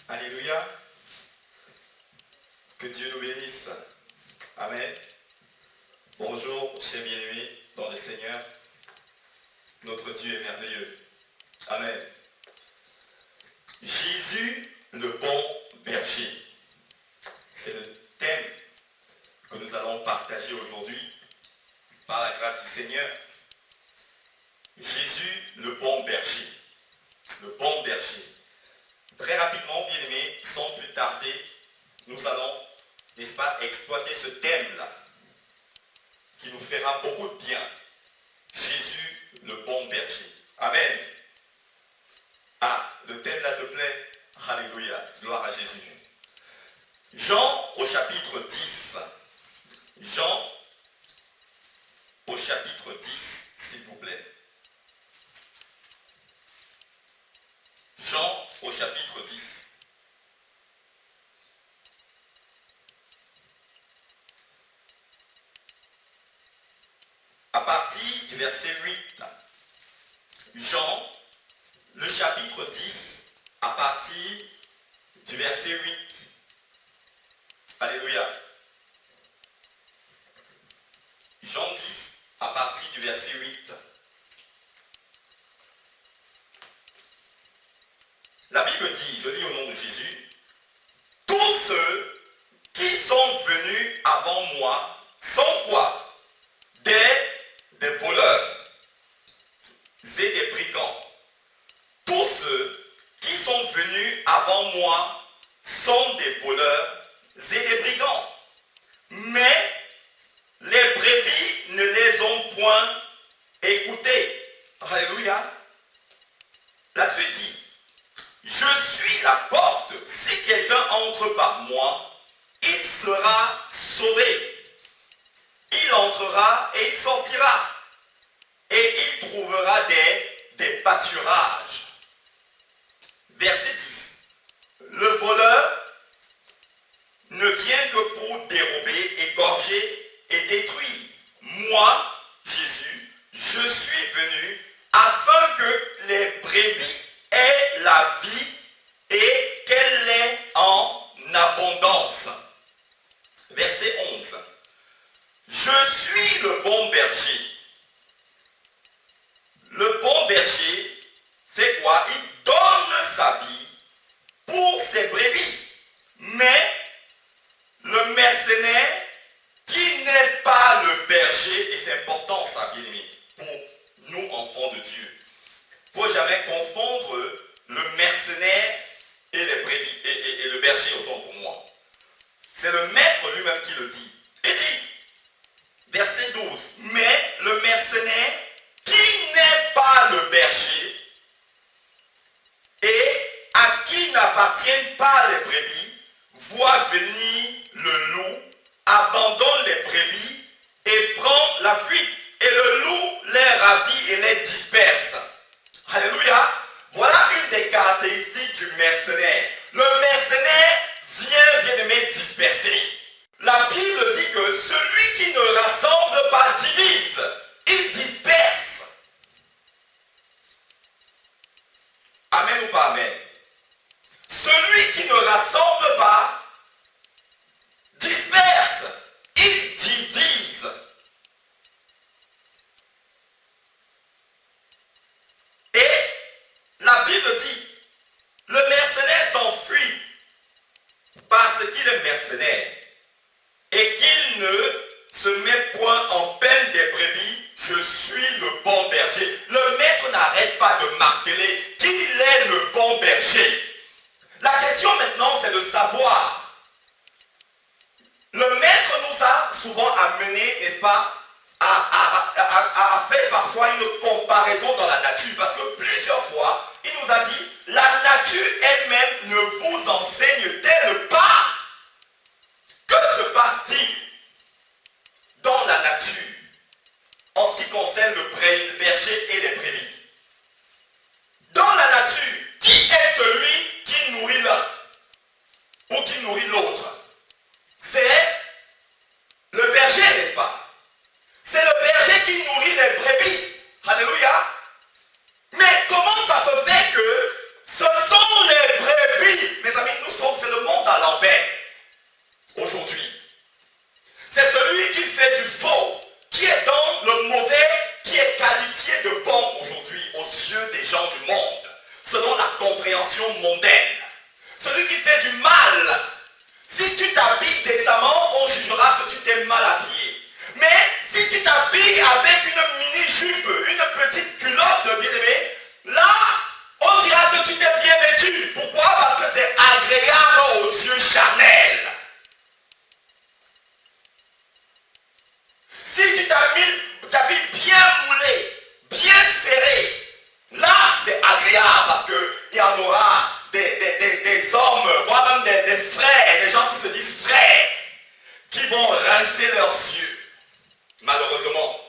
Alléluia. Que Dieu nous bénisse. Amen. Bonjour, chers bien-aimés dans le Seigneur. Notre Dieu est merveilleux. Amen. Jésus, le bon berger. C'est le thème que nous allons partager aujourd'hui par la grâce du Seigneur. Jésus, le bon berger. Le bon berger. Très rapidement, bien-aimés, sans plus tarder, nous allons, n'est-ce pas, exploiter ce thème-là, qui nous fera beaucoup de bien. Jésus, le bon berger. Amen. Ah, le thème-là te plaît? Alléluia. Gloire à Jésus. Jean au chapitre 10. Jean au chapitre 10, s'il vous plaît. Jean au chapitre 10. À partir du verset 8. Jean, le chapitre 10, à partir du verset 8. Alléluia. Jean 10, à partir du verset 8. La Bible dit, je lis au nom de Jésus, « Tous ceux qui sont venus avant moi sont quoi? Des voleurs et des brigands. Tous ceux qui sont venus avant moi sont des voleurs et des brigands. Mais les brebis ne les ont point écoutés. » Alléluia. La suite dit, je suis la porte. Si quelqu'un entre par moi, il sera sauvé. Il entrera et il sortira. Et il trouvera des pâturages. Verset 10. Le voleur ne vient que pour dérober, égorger et détruire. Moi, Jésus, je suis venu afin que les brebis aient la vie et qu'elle l'ait en abondance. Verset 11. Je suis le bon berger. Le bon berger fait quoi? Il donne sa vie pour ses brebis. Mais le mercenaire qui n'est pas le berger, et c'est important ça, bien aimé, pour nous enfants de Dieu. Il ne faut jamais confondre le mercenaire et les brebis, et le berger, autant pour moi. C'est le maître lui-même qui le dit. Il dit, verset 12, mais le mercenaire qui n'est pas le berger et à qui n'appartiennent pas les brebis, voit venir le loup, abandonne les brebis et prend la fuite. Et le loup les ravit et les disperse. Alléluia. Voilà une des caractéristiques du mercenaire. Le mercenaire vient, bien aimé, disperser. La Bible dit que celui qui ne rassemble pas divise. Il disperse. Amen ou pas amen? Celui qui ne rassemble pas disperse. Il divise. Et la Bible dit, le mercenaire s'enfuit parce qu'il est mercenaire et qu'il ne se met point en peine des brebis. Je suis le bon berger. Le maître n'arrête pas de marteler qu'il est le bon berger. La question maintenant, c'est de savoir. Le maître nous a souvent amené, n'est-ce pas, a fait parfois une comparaison dans la nature, parce que plusieurs fois, il nous a dit, la nature elle-même ne vous enseigne-t-elle pas? Que se passe-t-il dans la nature en ce qui concerne le berger et les brebis? Dans la nature, qui est celui qui nourrit l'un ou qui nourrit l'autre? C'est le berger, n'est-ce pas? C'est le berger qui nourrit les brebis. Alléluia. Mais comment ça se fait que ce sont les brebis? Mes amis, c'est le monde à l'envers aujourd'hui. C'est celui qui fait du faux, qui est dans le mauvais, qui est qualifié de bon aujourd'hui aux yeux des gens du monde, selon la compréhension mondaine. Celui qui fait du mal, si tu t'habilles décemment, on jugera que tu t'es mal habillé. Mais si tu t'habilles avec une mini-jupe, une petite culotte de bien-aimé, là, on dira que tu t'es bien vêtu. Pourquoi? Parce que c'est agréable aux yeux charnels. Si tu t'habilles bien moulé, bien serré, là, c'est agréable parce qu'il y en aura des hommes, voire même des frères, des gens qui se disent frères, qui vont rincer leurs yeux, malheureusement.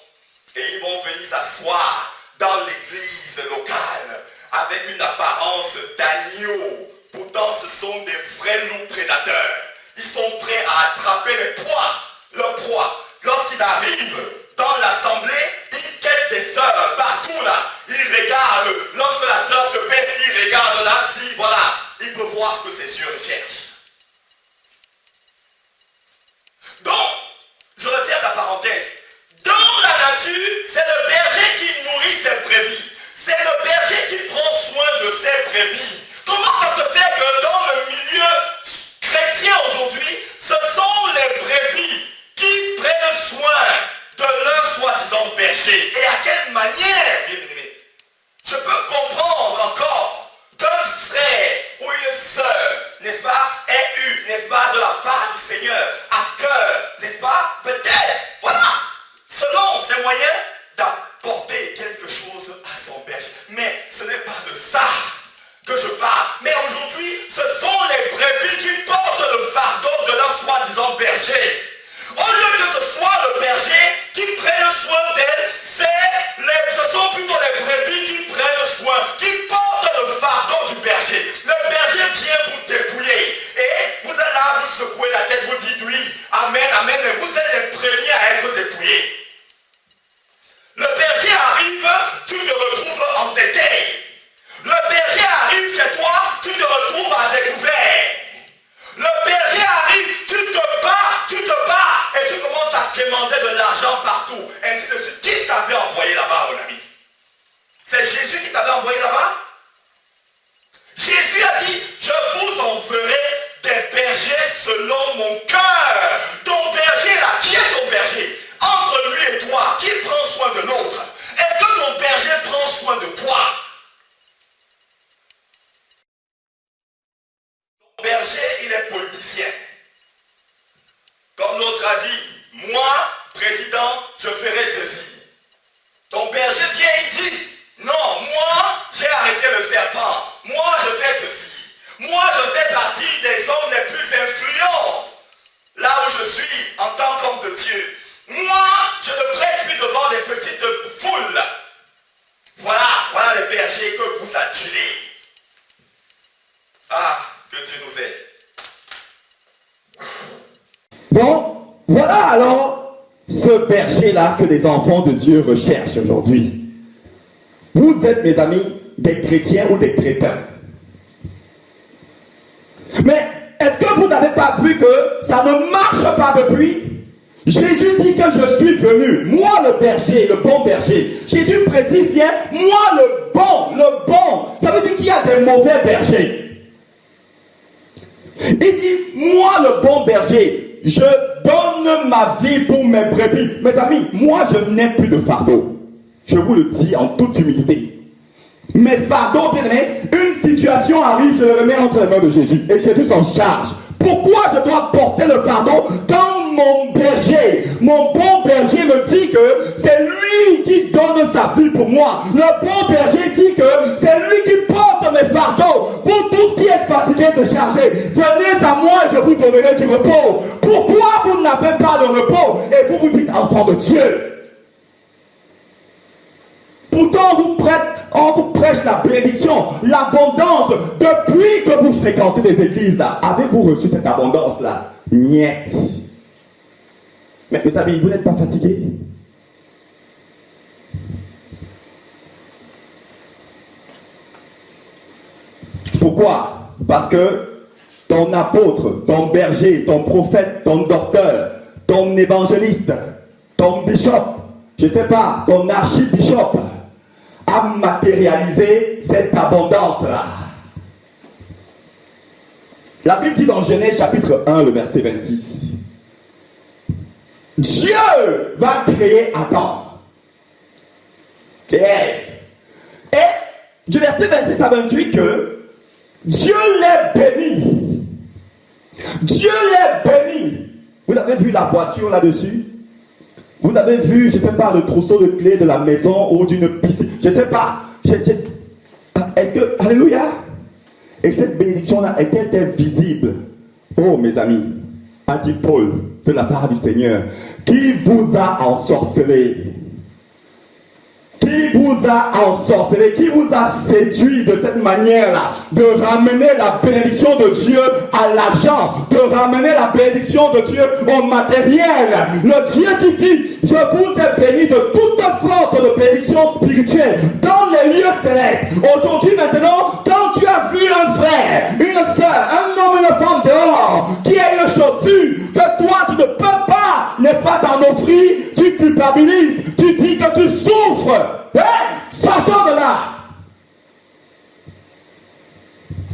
Et ils vont venir s'asseoir dans l'église locale avec une apparence d'agneau. Pourtant, ce sont des vrais loups prédateurs. Ils sont prêts à attraper leur proie. Lorsqu'ils arrivent dans l'assemblée, ils quittent des sœurs partout là. Ils regardent. Lorsque la sœur se baisse, ils regardent là. Si, voilà, il peut voir ce que ses yeux recherchent. Donc, je retire la parenthèse. Dans la nature, c'est le berger qui nourrit ses brebis. C'est le berger qui prend soin de ses brebis. Comment ça se fait que dans le milieu chrétien aujourd'hui, ce sont les brebis qui prennent soin de leur soi-disant berger? Et à quelle manière, bien aimé? Je peux comprendre encore qu'un frère ou une sœur, n'est-ce pas, ait eu, n'est-ce pas, de la part du Seigneur, à cœur, n'est-ce pas, peut-être, voilà, selon ses moyens, d'apporter quelque chose à son berger. Mais ce n'est pas de ça que je parle. Mais aujourd'hui, ce sont les brebis qui portent le fardeau de leur soi-disant berger. Au lieu que ce soit le berger qui prenne soin d'elle, ce sont plutôt les brebis qui prennent soin, qui portent le fardeau du berger. Le berger vient vous dépouiller. Et vous êtes là, vous secouez la tête, vous dites oui, amen, amen, mais vous êtes les premiers à être dépouillés. Le berger arrive, tu te retrouves entêté. Le berger arrive chez toi, tu te retrouves à découvert. Le berger arrive, tu te bats et tu commences à quémander de l'argent partout. Ainsi de suite. Qui t'avait envoyé là-bas, mon ami? C'est Jésus qui t'avait envoyé là-bas? Jésus a dit, je vous enverrai des bergers selon mon cœur. Ton berger là, qui est ton berger? Entre lui et toi, qui prend soin de l'autre? Est-ce que ton berger prend soin de toi? Ton berger, il est politicien. Comme l'autre a dit, moi, président, je ferai ceci. Ton berger vient et dit, non, moi, j'ai arrêté le serpent. Moi, je fais ceci. Moi, je fais partie des hommes les plus influents. Là où je suis, en tant qu'homme de Dieu. Moi, je ne prêche plus devant les petites foules. Voilà les bergers que vous adulez. Ah, que Dieu nous aide. Bon, voilà alors ce berger-là que les enfants de Dieu recherchent aujourd'hui. Vous êtes, mes amis, des chrétiens ou des crétins. Mais est-ce que vous n'avez pas vu que ça ne marche pas depuis? Jésus dit que je suis venu, moi le berger, le bon berger. Jésus précise bien, moi le bon. Ça veut dire qu'il y a des mauvais bergers. Il dit, moi le bon berger, je donne ma vie pour mes brebis. Mes amis, moi je n'ai plus de fardeau. Je vous le dis en toute humilité. Mes fardeaux, bien aimés, une situation arrive, je le remets entre les mains de Jésus. Et Jésus s'en charge. Pourquoi je dois porter le fardeau quand mon berger, mon bon berger me dit que c'est lui qui donne sa vie pour moi. Le bon berger dit que c'est lui qui porte mes fardeaux. Vous tous qui êtes fatigués de charger, venez à moi et je vous donnerai du repos. Pourquoi vous n'avez pas le repos et vous vous dites enfant de Dieu? Pourtant, on vous prêche la bénédiction, l'abondance. Depuis que vous fréquentez des églises, là, avez-vous reçu cette abondance-là? Niet. Mais mes amis, vous n'êtes pas fatigués? Pourquoi? Parce que ton apôtre, ton berger, ton prophète, ton docteur, ton évangéliste, ton bishop, je ne sais pas, ton archibishop, a matérialisé cette abondance-là. La Bible dit dans Genèse chapitre 1, le verset 26, Dieu va créer Adam et Ève. Et du verset 26 à 28 que Dieu les bénit. Dieu les bénit. Vous avez vu la voiture là-dessus? Vous avez vu, je ne sais pas, le trousseau de clés de la maison ou d'une piscine. Je ne sais pas. Est-ce que... Alléluia. Et cette bénédiction-là, est-elle visible? Oh, mes amis, a dit Paul, de la part du Seigneur, qui vous a ensorcelé? Qui vous a ensorcelé? Qui vous a séduit de cette manière-là? De ramener la bénédiction de Dieu à l'argent, de ramener la bénédiction de Dieu au matériel. Le Dieu qui dit, je vous ai béni de toute sorte de bénédiction spirituelle dans les lieux célestes. Aujourd'hui, maintenant, quand tu as vu un frère, une soeur, un homme, une femme dehors, qui a une chaussure, que toi tu ne peux pas, n'est-ce pas, t'en offrir, tu culpabilises, tu dis que tu souffres. Sortons de là.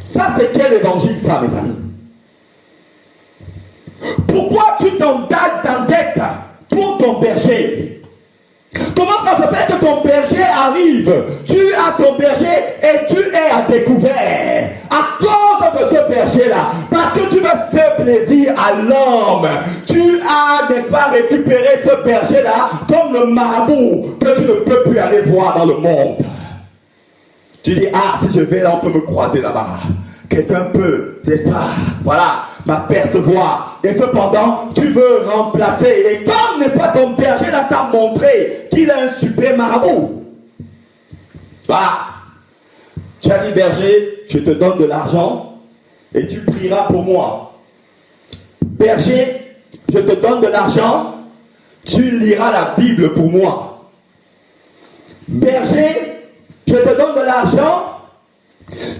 Ça, c'est quel évangile, ça, mes amis? Pourquoi tu t'endettes pour ton berger? Comment ça se fait que ton berger arrive? Tu as ton berger et tu es à découvert à cause de ce berger-là. Parce que tu veux faire plaisir à l'homme. Tu as, n'est-ce pas, récupéré ce berger-là comme le marabout que tu ne peux plus aller voir dans le monde. Tu dis, ah, si je vais là, on peut me croiser là-bas. Quelqu'un peut, n'est-ce pas, voilà, m'apercevoir. Et cependant, tu veux remplacer. Et comme, n'est-ce pas, ton berger là t'a montré qu'il a un super marabout. Voilà. Tu as dit, berger, je te donne de l'argent et tu prieras pour moi. Berger, je te donne de l'argent, tu liras la Bible pour moi. Berger, je te donne de l'argent,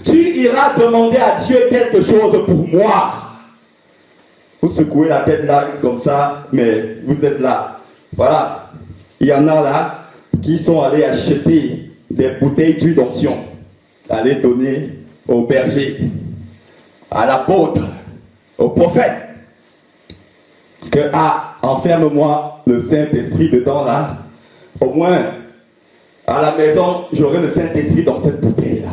tu iras demander à Dieu quelque chose pour moi. Vous secouez la tête là comme ça, mais vous êtes là. Voilà. Il y en a là qui sont allés acheter des bouteilles d'huile d'onction. Aller donner au berger, à l'apôtre, au prophète. Que, enferme-moi le Saint-Esprit dedans là. Au moins, à la maison, j'aurai le Saint-Esprit dans cette bouteille là.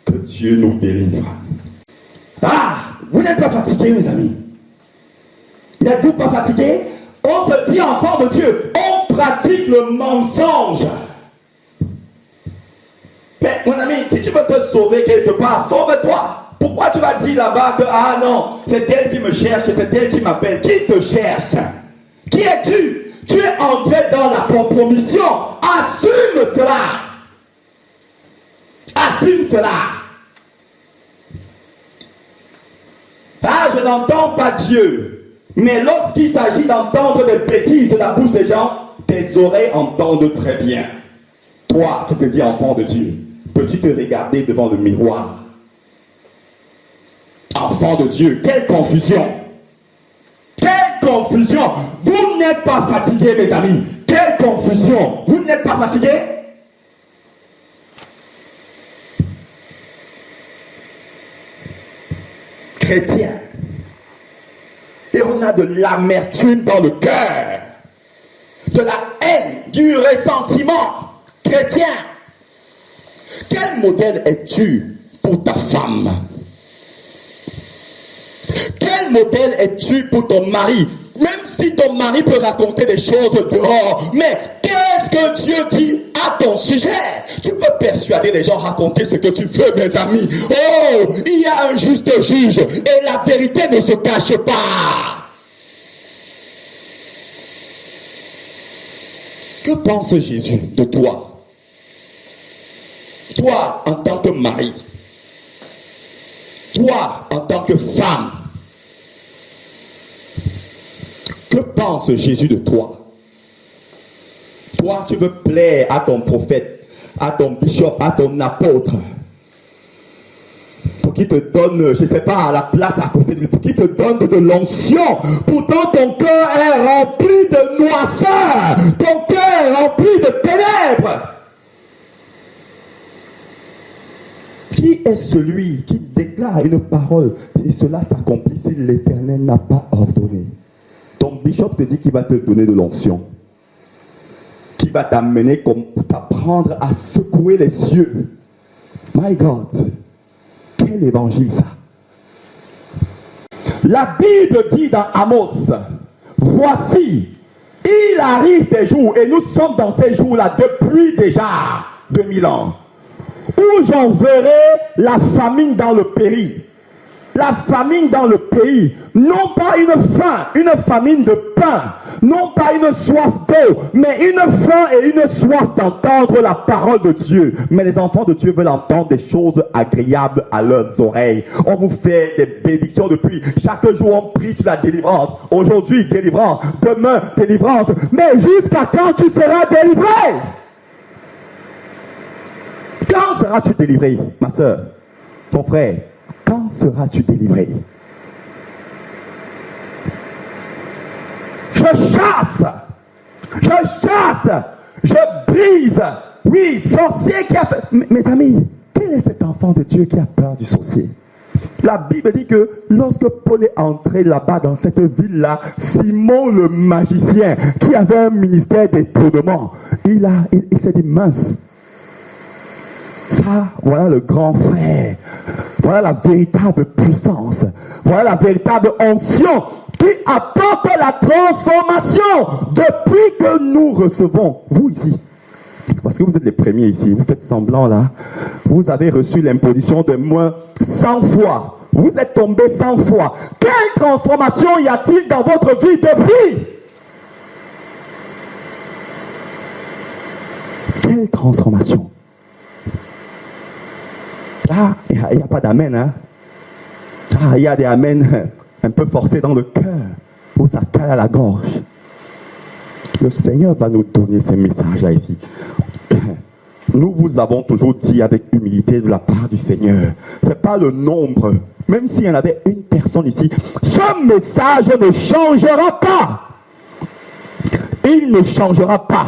Que Dieu nous délivre. Vous n'êtes pas fatigués, mes amis? N'êtes-vous pas fatigués? On se dit enfant de Dieu. On pratique le mensonge. Mais mon ami, si tu veux te sauver quelque part, sauve-toi. Pourquoi tu vas dire là-bas que, non, c'est elle qui me cherche, c'est elle qui m'appelle? Qui te cherche? Qui es-tu? Tu es entré dans la compromission. Assume cela. Assume cela. Je n'entends pas Dieu. Mais lorsqu'il s'agit d'entendre des bêtises de la bouche des gens, tes oreilles entendent très bien. Toi qui te dis enfant de Dieu, peux-tu te regarder devant le miroir? Enfant de Dieu, quelle confusion! Quelle confusion! Vous n'êtes pas fatigués, mes amis. Quelle confusion! Vous n'êtes pas fatigués? Chrétien. Et on a de l'amertume dans le cœur, de la haine, du ressentiment. Chrétien, quel modèle es-tu pour ta femme? Quel modèle es-tu pour ton mari? Même si ton mari peut raconter des choses dehors, mais qu'est-ce que Dieu dit à ton sujet? Tu peux persuader les gens, raconter ce que tu veux, mes amis. Oh, il y a un juste juge et la vérité ne se cache pas. Que pense Jésus de toi? Toi, en tant que mari. Toi, en tant que femme. Que pense Jésus de toi? Toi, tu veux plaire à ton prophète, à ton bishop, à ton apôtre. Pour qu'il te donne, je ne sais pas, la place à côté de lui, pour qu'il te donne de l'onction. Pourtant, ton cœur est rempli de noirceur. Ton cœur est rempli de ténèbres. Qui est celui qui déclare une parole et cela s'accomplit si l'Éternel n'a pas ordonné? Ton bishop te dit qu'il va te donner de l'onction. Qui va t'amener comme t'apprendre à secouer les cieux. My God. Quel évangile ça? La Bible dit dans Amos, voici, il arrive des jours, et nous sommes dans ces jours-là depuis déjà 2000 ans, où j'enverrai la famine dans le pays. La famine dans le pays, non pas une faim, une famine de pain, non pas une soif d'eau, mais une faim et une soif d'entendre la parole de Dieu. Mais les enfants de Dieu veulent entendre des choses agréables à leurs oreilles. On vous fait des bénédictions depuis. Chaque jour, on prie sur la délivrance. Aujourd'hui, délivrance. Demain, délivrance. Mais jusqu'à quand tu seras délivré? Quand seras-tu délivré, ma soeur, ton frère? Quand seras-tu délivré? Je chasse, je brise. Oui, sorcier qui a fait... Mes amis, quel est cet enfant de Dieu qui a peur du sorcier? La Bible dit que lorsque Paul est entré là-bas dans cette ville-là, Simon le magicien, qui avait un ministère d'étonnement, il s'est dit mince. Ça, voilà le grand frère. Voilà la véritable puissance. Voilà la véritable onction qui apporte la transformation depuis que nous recevons. Vous ici, parce que vous êtes les premiers ici, vous faites semblant là. Vous avez reçu l'imposition de moins 100 fois. Vous êtes tombé 100 fois. Quelle transformation y a-t-il dans votre vie depuis? Quelle transformation? Là, il n'y a pas d'amen. Hein? Là, il y a des amens un peu forcés dans le cœur, où ça cale à la gorge. Le Seigneur va nous donner ces messages-là ici. Nous vous avons toujours dit avec humilité de la part du Seigneur. Ce n'est pas le nombre. Même s'il y en avait une personne ici, ce message ne changera pas. Il ne changera pas.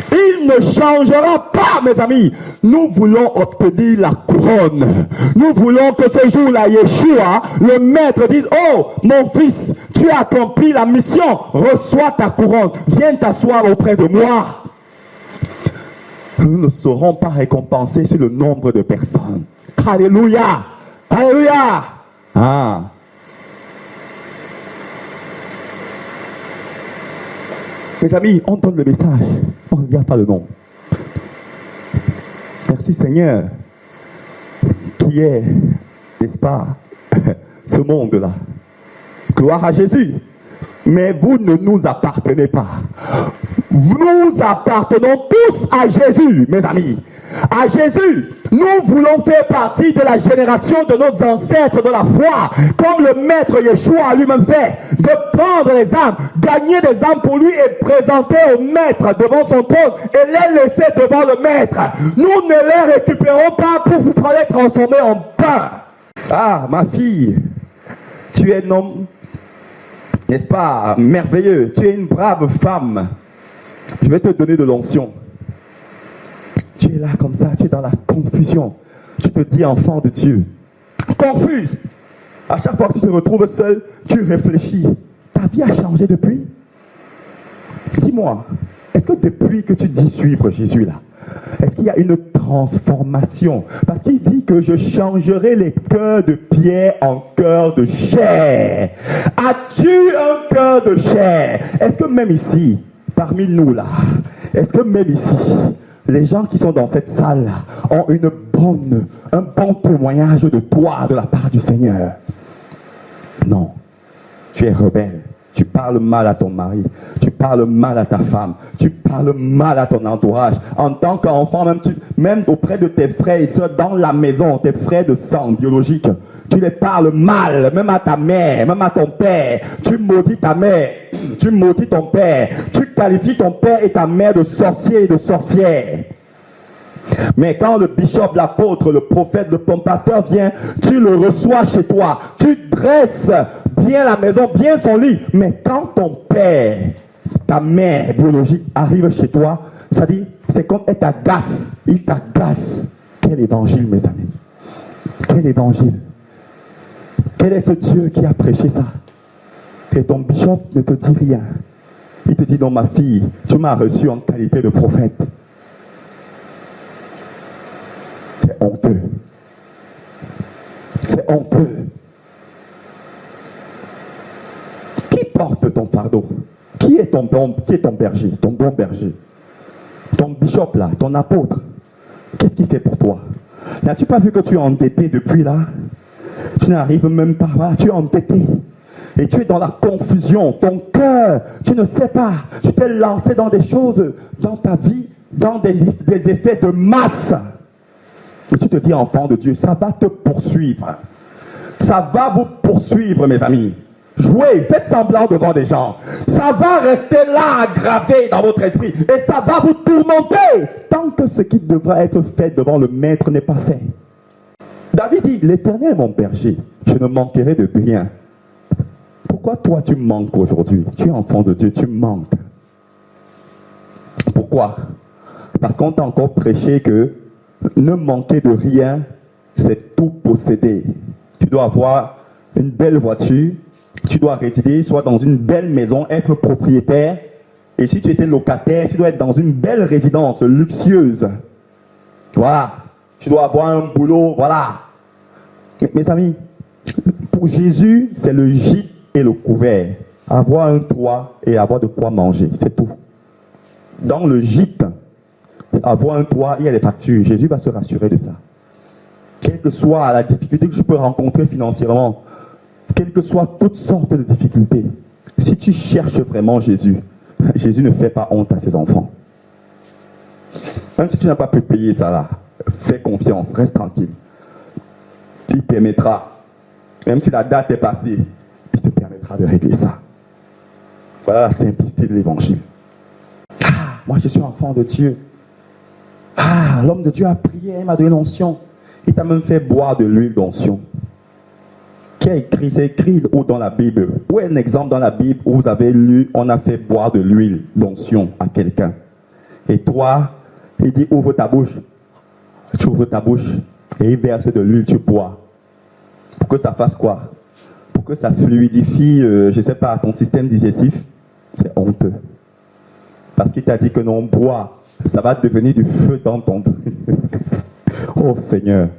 Il ne changera pas, mes amis. Nous voulons obtenir la couronne. Nous voulons que ce jour-là, Yeshua, le maître, dise, oh, mon fils, tu as accompli la mission. Reçois ta couronne. Viens t'asseoir auprès de moi. Nous ne serons pas récompensés sur le nombre de personnes. Alléluia. Alléluia. Ah. Mes amis, on donne le message. On ne regarde pas le nom. Merci Seigneur, qui est, n'est-ce pas, ce monde-là. Gloire à Jésus. Mais vous ne nous appartenez pas. Nous appartenons tous à Jésus, mes amis. À Jésus. Nous voulons faire partie de la génération de nos ancêtres de la foi, comme le maître Yeshua a lui-même fait, de prendre les âmes, gagner des âmes pour lui et présenter au maître devant son trône et les laisser devant le maître. Nous ne les récupérons pas pour vous les transformer en pain. Ah, ma fille, tu es un homme, n'est-ce pas, merveilleux, tu es une brave femme. Je vais te donner de l'onction. Tu es là comme ça, tu es dans la confusion. Tu te dis enfant de Dieu. Confuse. À chaque fois que tu te retrouves seul, tu réfléchis. Ta vie a changé depuis? Dis-moi, est-ce que depuis que tu dis suivre Jésus là, Est-ce qu'il y a une transformation? Parce qu'il dit que je changerai les cœurs de pierre en cœurs de chair. As-tu un cœur de chair? Est-ce que même ici, parmi nous là, est-ce que même ici, les gens qui sont dans cette salle ont un bon témoignage de toi de la part du Seigneur? Non. Tu es rebelle. Tu parles mal à ton mari. Tu parles mal à ta femme. Tu parles mal à ton entourage. En tant qu'enfant, même auprès de tes frères et soeurs dans la maison, tes frères de sang biologique, tu les parles mal, même à ta mère, même à ton père. Tu maudis ta mère, tu maudis ton père. Tu qualifies ton père et ta mère de sorcier et de sorcière. Mais quand le bishop, l'apôtre, le prophète, le ton pasteur vient, tu le reçois chez toi. Tu dresses bien la maison, bien son lit. Mais quand ton père, ta mère biologique arrive chez toi, ça dit, c'est comme elle t'agace. Il t'agace. Quel évangile, mes amis? Quel évangile? Quel est ce Dieu qui a prêché ça? Et ton bishop ne te dit rien. Il te dit, non, ma fille, tu m'as reçu en qualité de prophète. C'est honteux. C'est honteux. Qui porte ton fardeau? Qui est ton berger? Ton bon berger? Ton bishop là, ton apôtre. Qu'est-ce qu'il fait pour toi? N'as-tu pas vu que tu es endetté depuis là? Tu n'arrives même pas, voilà, tu es endetté. Et tu es dans la confusion, ton cœur, tu ne sais pas. Tu t'es lancé dans des choses, dans ta vie, dans des effets de masse. Et tu te dis, enfant de Dieu, ça va te poursuivre. Ça va vous poursuivre, mes amis. Jouez, faites semblant devant des gens. Ça va rester là, gravé dans votre esprit. Et ça va vous tourmenter. Tant que ce qui devra être fait devant le maître n'est pas fait. David dit, l'Éternel est mon berger. Je ne manquerai de rien. Pourquoi toi tu manques aujourd'hui? Tu es enfant de Dieu, tu manques. Pourquoi? Parce qu'on t'a encore prêché que ne manquer de rien, c'est tout posséder. Tu dois avoir une belle voiture, tu dois résider soit dans une belle maison, être propriétaire. Et si tu étais locataire, tu dois être dans une belle résidence luxueuse. Voilà. Tu dois avoir un boulot, voilà. Mes amis, pour Jésus, c'est le gîte et le couvert. Avoir un toit et avoir de quoi manger, c'est tout. Dans le gîte, avoir un toit, il y a des factures. Jésus va se rassurer de ça. Quelle que soit la difficulté que je peux rencontrer financièrement, quelles que soient toutes sortes de difficultés, si tu cherches vraiment Jésus, Jésus ne fait pas honte à ses enfants. Même si tu n'as pas pu payer ça là, fais confiance, reste tranquille. Il permettra, même si la date est passée, il te permettra de régler ça. Voilà la simplicité de l'évangile. Ah, moi je suis enfant de Dieu. Ah, l'homme de Dieu a prié, il m'a donné l'onction. Il t'a même fait boire de l'huile d'onction. Qui a écrit? C'est écrit où dans la Bible? Où est un exemple dans la Bible où vous avez lu, on a fait boire de l'huile d'onction à quelqu'un? Et toi, il dit ouvre ta bouche. Tu ouvres ta bouche et il verse de l'huile, tu bois. Pour que ça fasse quoi? Pour que ça fluidifie, je ne sais pas, ton système digestif. C'est honteux. Parce qu'il t'a dit que non, bois, ça va devenir du feu dans ton... Oh Seigneur,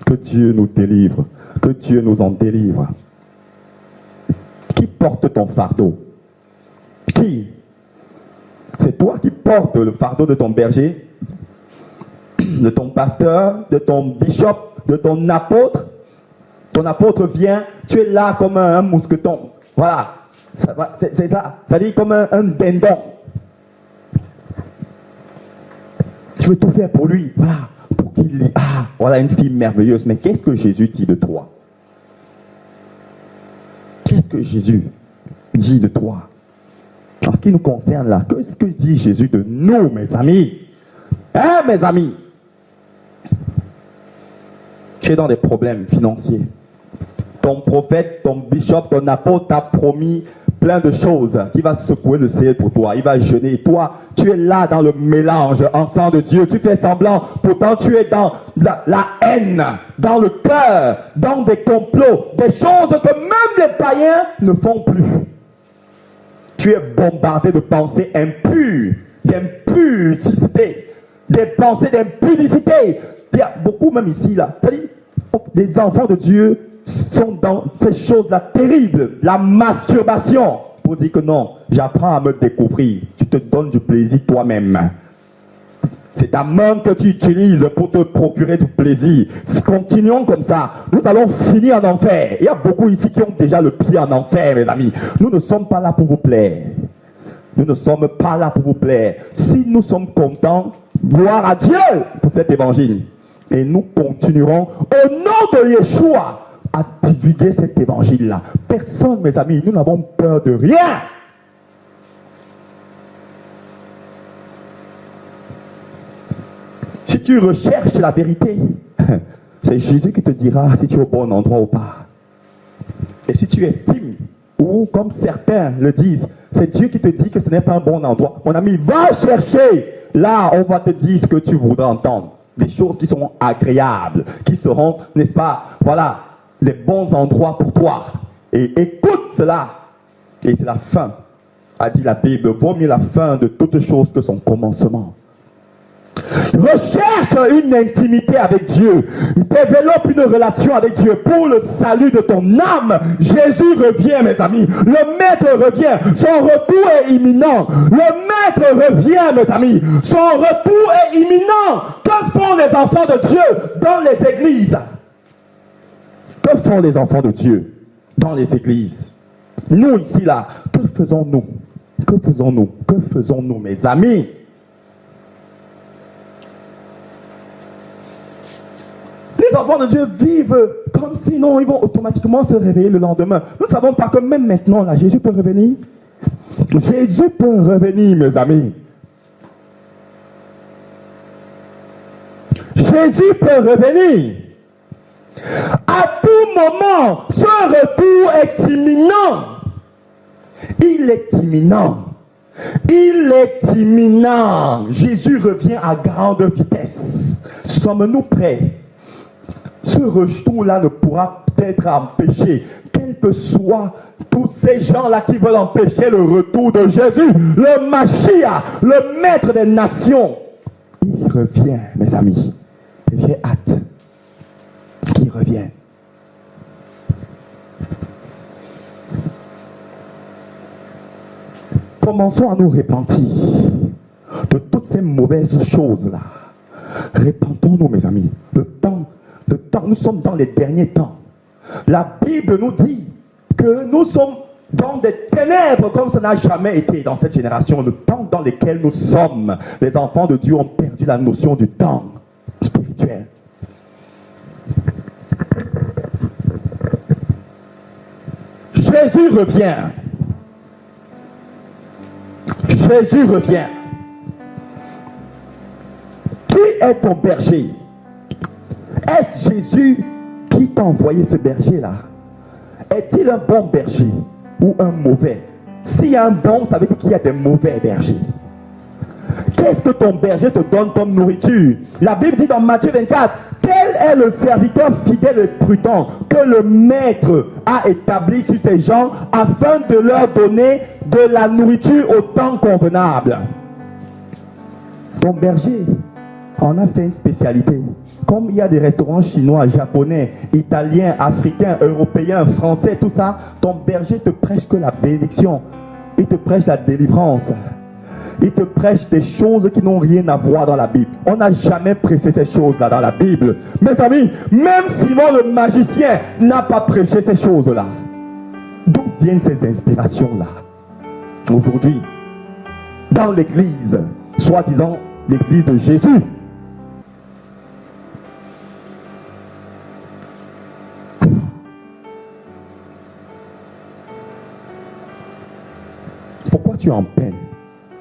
que Dieu nous délivre. Que Dieu nous en délivre. Qui porte ton fardeau? Qui? C'est toi qui portes le fardeau de ton berger, de ton pasteur, de ton bishop, de ton apôtre. Ton apôtre vient, tu es là comme un mousqueton. Voilà, c'est ça. Ça dit comme un dindon. Tu veux tout faire pour lui. Voilà. Pour qu'il lit. Ah, voilà une fille merveilleuse. Mais qu'est-ce que Jésus dit de toi? Qu'est-ce que Jésus dit de toi? En ce qui nous concerne là, qu'est-ce que dit Jésus de nous, mes amis? Hein, mes amis? Tu es dans des problèmes financiers. Ton prophète, ton bishop, ton apôtre t'a promis plein de choses qui va secouer le ciel pour toi. Il va jeûner. Et toi, tu es là dans le mélange, enfant de Dieu. Tu fais semblant. Pourtant, tu es dans la haine, dans le cœur, dans des complots, des choses que même les païens ne font plus. Tu es bombardé de pensées impures, d'impudicité. des pensées d'impudicité. Il y a beaucoup même ici, là. C'est-à-dire, les enfants de Dieu sont dans ces choses-là terribles. La masturbation. Pour dire que non, j'apprends à me découvrir. Tu te donnes du plaisir toi-même. C'est ta main que tu utilises pour te procurer du plaisir. Continuons comme ça. Nous allons finir en enfer. Il y a beaucoup ici qui ont déjà le pied en enfer, mes amis. Nous ne sommes pas là pour vous plaire. Nous ne sommes pas là pour vous plaire. Si nous sommes contents, gloire à Dieu pour cet évangile. Et nous continuerons au nom de Yeshua à divulguer cet évangile-là. Personne, mes amis, nous n'avons peur de rien. Si tu recherches la vérité, c'est Jésus qui te dira si tu es au bon endroit ou pas. Et si tu estimes, ou comme certains le disent, c'est Dieu qui te dit que ce n'est pas un bon endroit. Mon ami, va chercher. Là, on va te dire ce que tu voudras entendre. Des choses qui sont agréables, qui seront, n'est-ce pas, voilà, les bons endroits pour toi. Et écoute cela. Et c'est la fin, a dit la Bible. Vaut mieux la fin de toute chose que son commencement. Recherche une intimité avec Dieu. Développe une relation avec Dieu pour le salut de ton âme. Jésus revient, mes amis. Le Maître revient. Son retour est imminent. Le Maître revient, mes amis. Son retour est imminent. Que font les enfants de Dieu dans les églises? Que font les enfants de Dieu dans les églises? Nous ici, là, que faisons-nous? Que faisons-nous? Que faisons-nous, mes amis? Les enfants de Dieu vivent comme sinon ils vont automatiquement se réveiller le lendemain. Nous ne savons pas que même maintenant, là, Jésus peut revenir. Jésus peut revenir, mes amis. Jésus peut revenir. À tout moment, ce retour est imminent. Il est imminent. Il est imminent. Jésus revient à grande vitesse. Sommes-nous prêts? Ce retour-là ne pourra peut-être empêcher, quels que soient tous ces gens-là qui veulent empêcher le retour de Jésus, le Mashiach, le Maître des nations. Il revient, mes amis. Et j'ai hâte qu'il revienne. Commençons à nous repentir de toutes ces mauvaises choses-là. Repentons-nous, mes amis. Le temps, nous sommes dans les derniers temps. La Bible nous dit que nous sommes dans des ténèbres comme ça n'a jamais été dans cette génération. Le temps dans lequel nous sommes, les enfants de Dieu ont perdu la notion du temps spirituel. Jésus revient. Jésus revient. Qui est ton berger? Est-ce Jésus qui t'a envoyé ce berger-là? Est-il un bon berger ou un mauvais? S'il y a un bon, ça veut dire qu'il y a des mauvais bergers. Qu'est-ce que ton berger te donne comme nourriture? La Bible dit dans Matthieu 24, quel est le serviteur fidèle et prudent que le maître a établi sur ces gens afin de leur donner de la nourriture au temps convenable? Ton berger en a fait une spécialité. Comme il y a des restaurants chinois, japonais, italiens, africains, européens, français, tout ça, ton berger te prêche que la bénédiction. Il te prêche la délivrance. Il te prêche des choses qui n'ont rien à voir dans la Bible. On n'a jamais prêché ces choses-là dans la Bible. Mes amis, même Simon le magicien n'a pas prêché ces choses-là. D'où viennent ces inspirations-là? Aujourd'hui, dans l'église, soi-disant l'église de Jésus, pourquoi tu es en peine?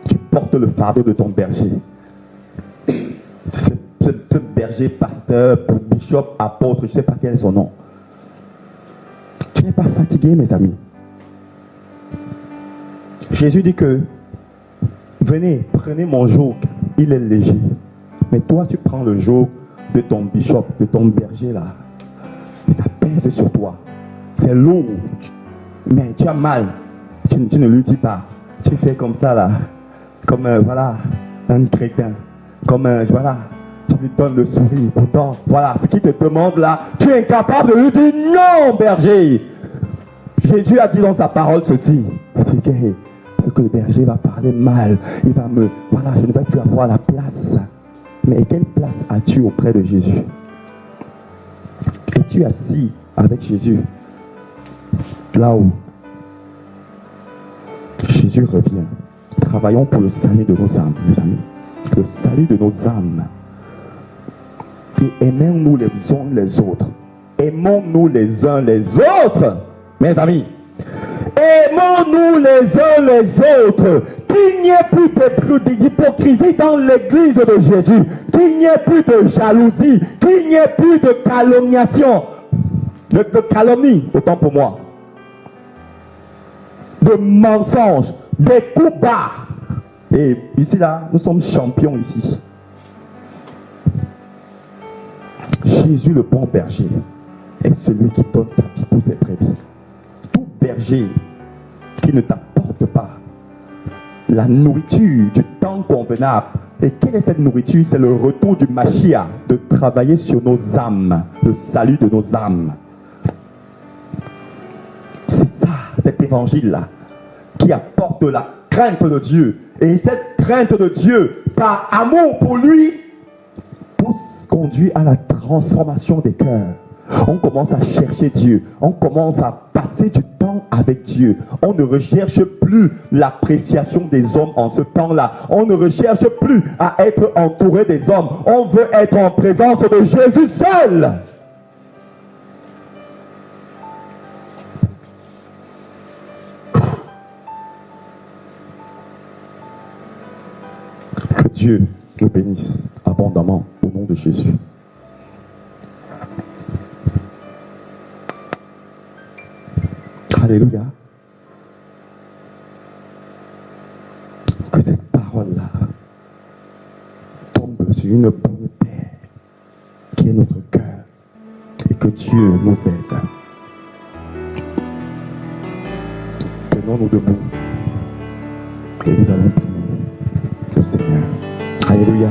Tu portes le fardeau de ton berger. Ce berger, pasteur, bishop, apôtre, je ne sais pas quel est son nom. Tu n'es pas fatigué, mes amis. Jésus dit que venez, prenez mon joug, il est léger. Mais toi, tu prends le joug de ton bishop, de ton berger là. Et ça pèse sur toi. C'est lourd. Mais tu as mal. Tu ne lui dis pas. Tu fais comme ça là. Comme voilà, un crétin. Comme voilà, tu lui donnes le sourire. Pourtant, voilà, ce qu'il te demande là, tu es incapable de lui dire non, berger. Jésus a dit dans sa parole ceci. Il dit que le berger va parler mal. Il va me... Voilà, je ne vais plus avoir la place. Mais quelle place as-tu auprès de Jésus? Es-tu assis avec Jésus? Là où Jésus revient. Travaillons pour le salut de nos âmes, mes amis. Le salut de nos âmes. Et aimons-nous les uns les autres. Aimons-nous les uns les autres. Mes amis, aimons-nous les uns les autres. Qu'il n'y ait plus d'hypocrisie dans l'église de Jésus. Qu'il n'y ait plus de jalousie. Qu'il n'y ait plus de calomniation. De calomnie, autant pour moi. De mensonges, des coups bas. Et ici, là, nous sommes champions ici. Jésus, le bon berger, est celui qui donne sa vie pour ses brebis. Tout berger qui ne t'apporte pas la nourriture du temps convenable. Et quelle est cette nourriture? C'est le retour du Mashiach, de travailler sur nos âmes, le salut de nos âmes. C'est ça, cet évangile-là, qui apporte la crainte de Dieu. Et cette crainte de Dieu, par amour pour lui, conduit à la transformation des cœurs. On commence à chercher Dieu. On commence à passer du temps avec Dieu. On ne recherche plus l'appréciation des hommes en ce temps-là. On ne recherche plus à être entouré des hommes. On veut être en présence de Jésus seul. Que Dieu le bénisse abondamment au nom de Jésus. Alléluia. Que cette parole-là tombe sur une bonne terre qui est notre cœur et que Dieu nous aide. Tenons-nous debout et nous allons prier le Seigneur. Alléluia.